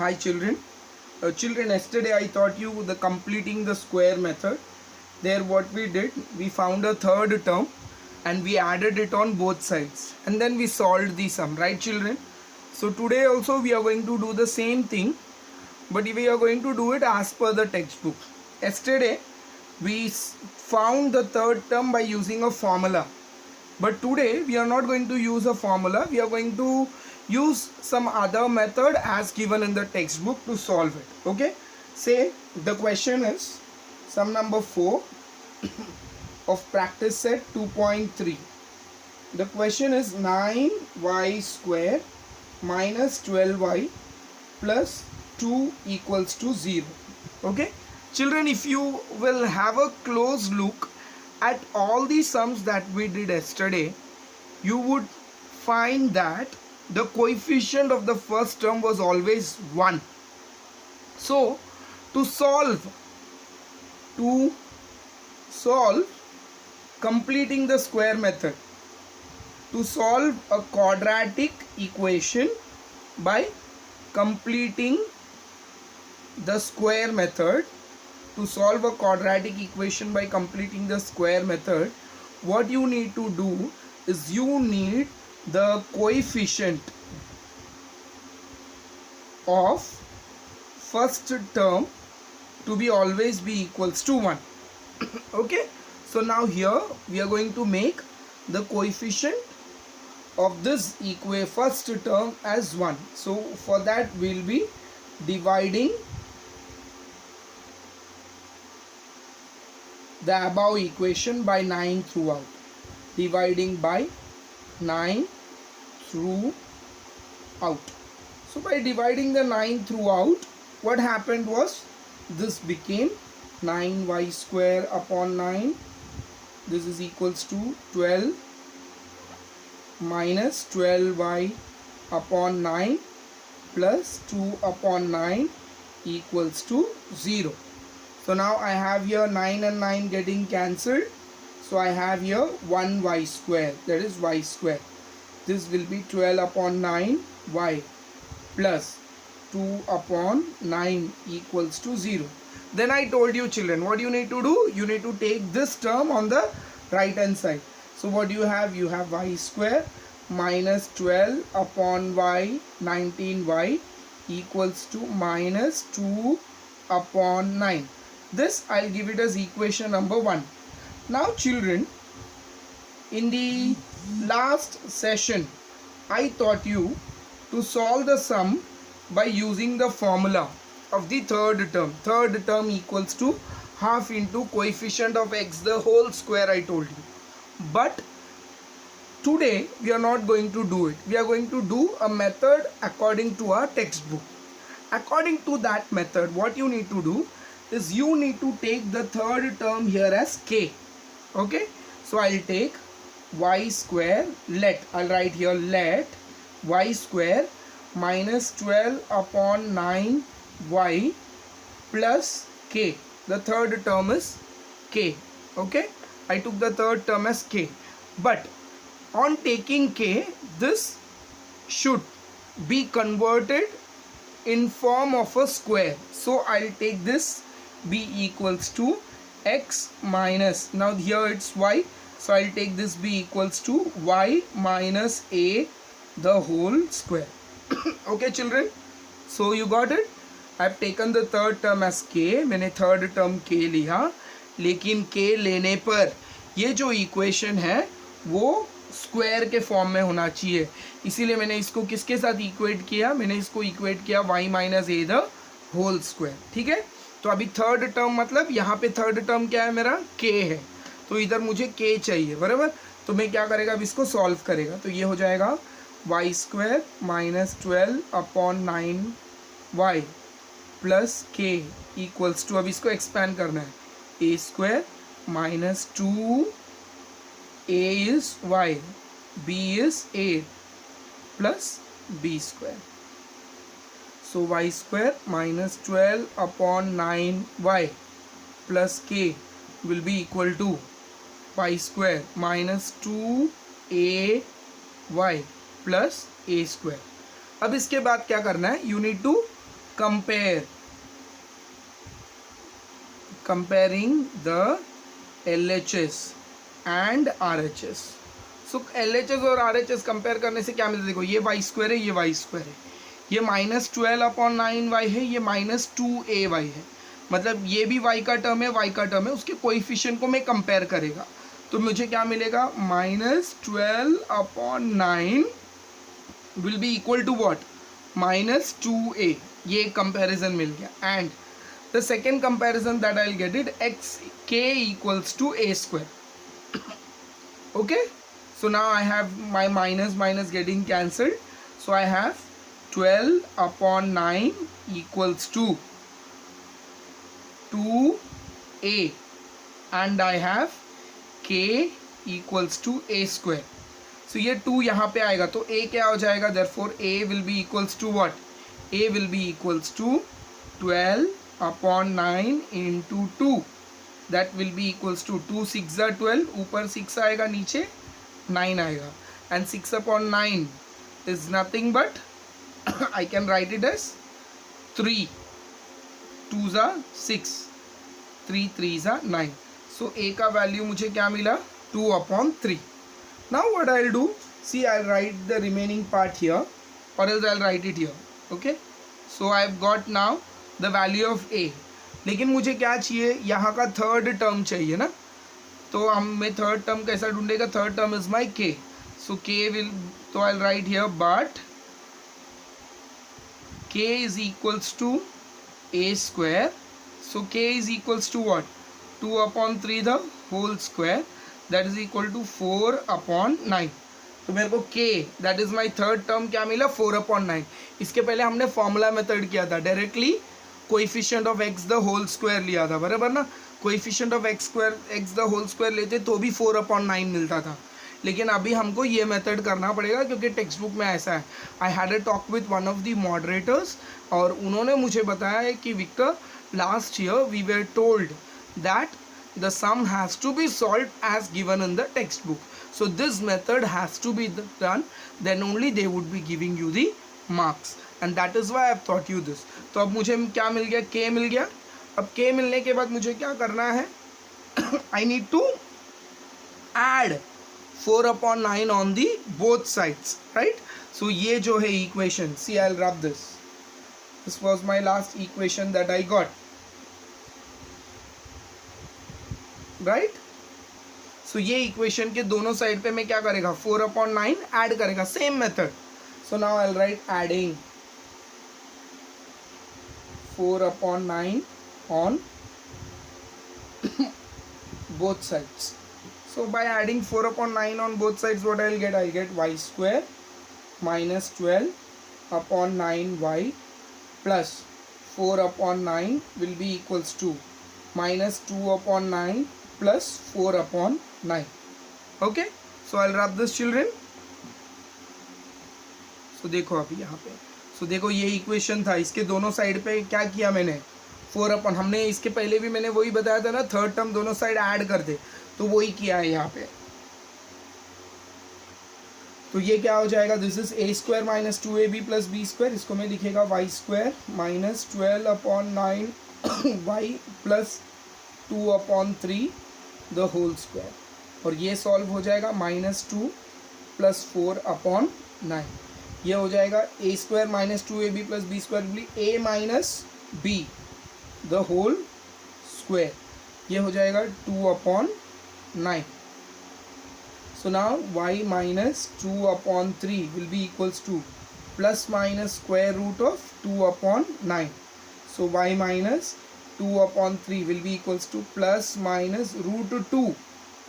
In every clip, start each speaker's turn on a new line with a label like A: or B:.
A: Hi children. Children, yesterday I taught you the completing the square method. There what we did, we found a third term and we added it on both sides and then we solved the sum, right children? So today also we are going to do the same thing, but we are going to do it as per the textbook. Yesterday we found the third term by using a formula, but today we are not going to use a formula. We are going to use some other method as given in the textbook to solve it. Okay, say the question is sum number 4 of practice set 2.3. the question is 9y square minus 12y plus 2 equals to 0. Okay children, if you will have a close look at all the sums that we did yesterday, you would find that the coefficient of the first term was always 1. So to solve completing the square method, to solve a quadratic equation by completing the square method, to solve a quadratic equation by completing the square method, what you need to do is you need the coefficient of first term to be always be equals to 1. Okay, so now here we are going to make the coefficient of this first term as 1. So for that we will be dividing the above equation by 9 throughout. Dividing by 9 throughout. So by dividing the 9 throughout, what happened was this became 9y square upon 9. This is equals to 12 minus 12y upon 9 plus 2 upon 9 equals to 0. So now I have here 9 and 9 getting cancelled. So I have here 1y square, that is y square. This will be 12 upon 9 y plus 2 upon 9 equals to 0. Then I told you children, what you need to do? You need to take this term on the right hand side. So what do you have? You have y square minus 12 upon y 19y equals to minus 2 upon 9. This I'll give it as equation number 1. Now children, in the last session I taught you to solve the sum by using the formula of the third term. Third term equals to half into coefficient of x the whole square, I told you. But today we are not going to do it. We are going to do a method according to our textbook. According to that method, what you need to do is you need to take the third term here as k. Okay, so I'll take y square, I'll write here let y square minus 12 upon 9 y plus k. The third term is k. Okay, I took the third term as k, but on taking k, this should be converted in form of a square. So I'll take this b equals to x minus, now here it's y, so I'll take this b equals to y minus a the whole square. Okay children, so you got it. I've taken the third term as k. मैंने third term k लिया, लेकिन k लेने पर ये जो equation है वो square के फॉर्म में होना चाहिए, इसीलिए मैंने इसको किसके साथ इक्वेट किया? मैंने इसको इक्वेट किया y minus a the whole square. ठीक है, तो अभी थर्ड टर्म मतलब यहाँ पे थर्ड टर्म क्या है मेरा? k है, तो इधर मुझे k चाहिए, बराबर. तो मैं क्या करेगा? अब इसको सॉल्व करेगा, तो ये हो जाएगा y square minus 12 upon 9y plus k equals to, अब इसको एक्सपैंड करना है, a square minus 2 a is y, b is a plus b square. So y square minus 12 upon 9y plus k will be equal to y square minus 2ay plus a square. अब इसके बाद क्या करना है? You need to comparing the LHS and RHS. So LHS और RHS compare करने से क्या मिलता है, देखो ये वाई स्क्वायर है, ये वाई स्क्वायर है, ये -12/9y है, ये -2ay है, मतलब ये भी y का टर्म है, y का टर्म है, उसके कोएफिशिएंट को मैं कंपेयर करेगा तो मुझे क्या मिलेगा, -12/9 will be equal to what, -2a. ये कंपैरिजन मिल गया. And the second comparison that I will get it, x k equals to a square. Okay, so now I have my minus getting cancelled, so I have 12/9 equals to 2a and I have k equals to a square. So ये 2 यहाँ पे आएगा तो a क्या हो जाएगा, therefore a will be equals to what, a will be equals to 12/9 into 2, that will be equals to 2 6 are 12, ऊपर 6 आएगा, नीचे 9 आएगा, and 6/9 is nothing but I can write it as 3 2s are 6, 3 3s are 9. So a का value मुझे क्या मिला, 2/3. Now what I'll do, see I'll write the remaining part here or else I'll write it here. Okay, so I've got now the value of a. लेकिन मुझे क्या चाहिए, यहाँ का थर्ड टर्म चाहिए ना, तो मैं थर्ड टर्म कैसा ढूंढेगा, third term is my k. So k will, तो I will write here but k is equals to a square. So k is equals to what, 2/3 the whole square, that is equal to 4/9. तो मेरे को k, that is my third term क्या मिला, 4/9. इसके पहले हमने formula method किया था, directly coefficient of x the whole square लिया था, बराबर ना. Coefficient of x the whole square लेते तो भी 4/9 मिलता था, लेकिन अभी हमको ये मेथड करना पड़ेगा क्योंकि टेक्स्ट बुक में ऐसा है. I had a talk with one of the moderators और उन्होंने मुझे बताया है कि Victor, last year we were told that the sum has to be solved as given in the textbook. So this method has to be done, then only they would be giving you the marks, and that is why I have taught you this. तो अब मुझे क्या मिल गया, k मिल गया. अब k मिलने के बाद मुझे क्या करना है, I need to add 4/9 on the both sides, right? So ये जो है equation, see I'll rub this. This was my last equation that I got. Right, so ये इक्वेशन के दोनों साइड पे मैं क्या करेगा, 4/9 ऐड करेगा, same method. So now I will right adding 4/9 on both sides. So by adding 4/9 on both sides, what I'll get y square minus 12/9y plus 4/9 will be equals to minus 2/9 plus 4/9. Okay, so I'll rub this children. So देखो अभी यहाँ पे, so देखो ये equation था, इसके दोनों side पे क्या किया मैंने, 4/, हमने इसके पहले भी मैंने वही बताया था ना, थर्ड टर्म दोनों साइड ऐड कर दे, तो वही किया है यहाँ पे. तो ये क्या हो जाएगा, this is a square minus 2ab plus b square, इसको मैं लिखेगा y square minus 12/9y plus 2/3 the whole square, और ये सॉल्व हो जाएगा -2 प्लस 4/9. ये हो जाएगा a square minus 2ab plus b square be a minus b the whole square, ये हो जाएगा 2/9. So now y minus 2/3 will be equals to plus minus square root of 2/9. So y minus 2/3 will be equals to plus minus root 2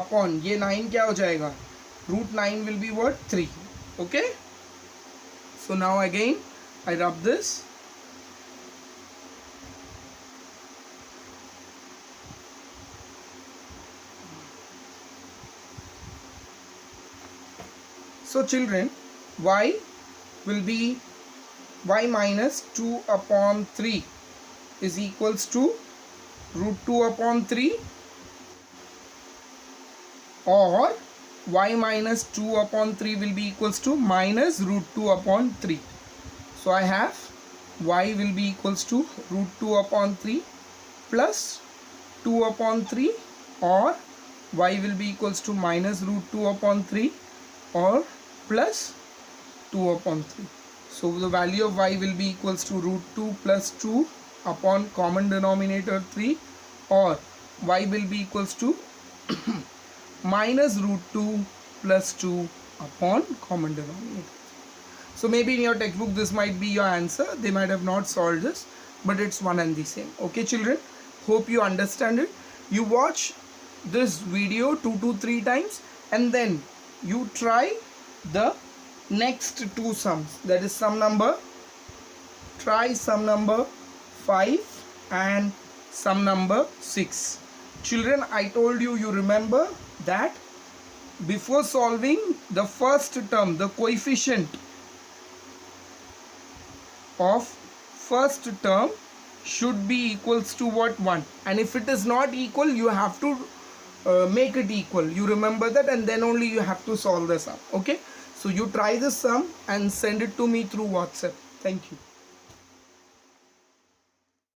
A: upon, ये 9 क्या हो जाएगा, root 9 will be what, 3. Okay, so now again I rub this. So children, y will be y minus 2/3 is equals to root 2/3, or y minus 2/3 will be equals to minus root 2/3. So I have y will be equals to root 2 upon 3 plus 2 upon 3, or y will be equals to minus root 2 upon 3 or plus 2 upon 3. So the value of y will be equals to root 2 plus 2 upon common denominator 3, or y will be equals to minus root 2 plus 2 upon common denominator. So maybe in your textbook this might be your answer. They might have not solved this, but it's one and the same. Okay children, hope you understand it. You watch this video 2 to 3 times and then you try the next two sums, that is sum number, try sum number 5 and sum number 6. Children, I told you, you remember that before solving the first term, the coefficient of first term should be equals to what? 1, and if it is not equal, you have to make it equal. You remember that, and then only you have to solve the sum. Okay, so you try the sum and send it to me through WhatsApp. Thank you.